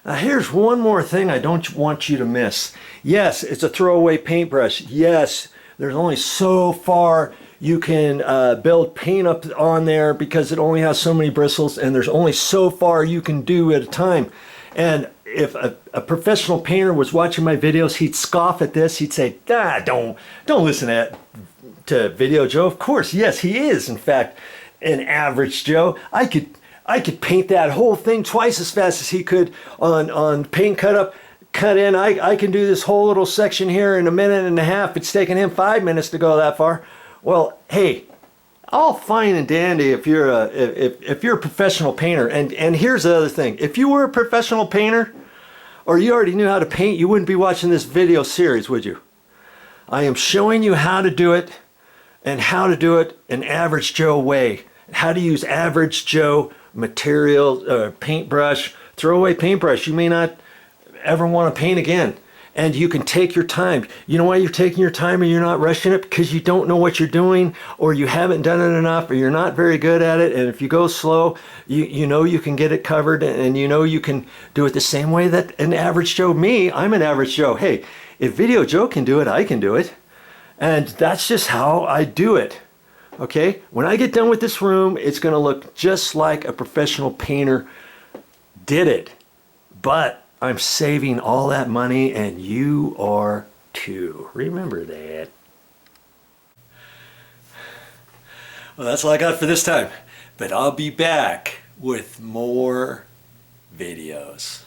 Here's one more thing I don't want you to miss. Yes, it's a throwaway paintbrush. Yes, there's only so far you can build paint up on there because it only has so many bristles, and there's only so far you can do at a time. And if a professional painter was watching my videos, he'd scoff at this. He'd say, don't listen to Video Joe. Of course, yes, he is, in fact, an average Joe. I could paint that whole thing twice as fast as he could on paint cut in. I can do this whole little section here in a minute and a half. It's taking him 5 minutes to go that far. Well, hey, all fine and dandy if you're a professional painter. And here's the other thing. If you were a professional painter, or you already knew how to paint, you wouldn't be watching this video series, would you? I am showing you how to do it, and how to do it an average Joe way. How to use average Joe material, paintbrush, throwaway paintbrush you may not ever want to paint again. And you can take your time. You know why you're taking your time and you're not rushing it? Because you don't know what you're doing, or you haven't done it enough, or you're not very good at it. And if you go slow, you know you can get it covered, and you know you can do it the same way that an average Joe, I'm an average Joe. Hey, if Video Joe can do it, I can do it. And that's just how I do it. Okay? When I get done with this room, it's going to look just like a professional painter did it. But I'm saving all that money, and you are too. Remember that. Well, that's all I got for this time. But I'll be back with more videos.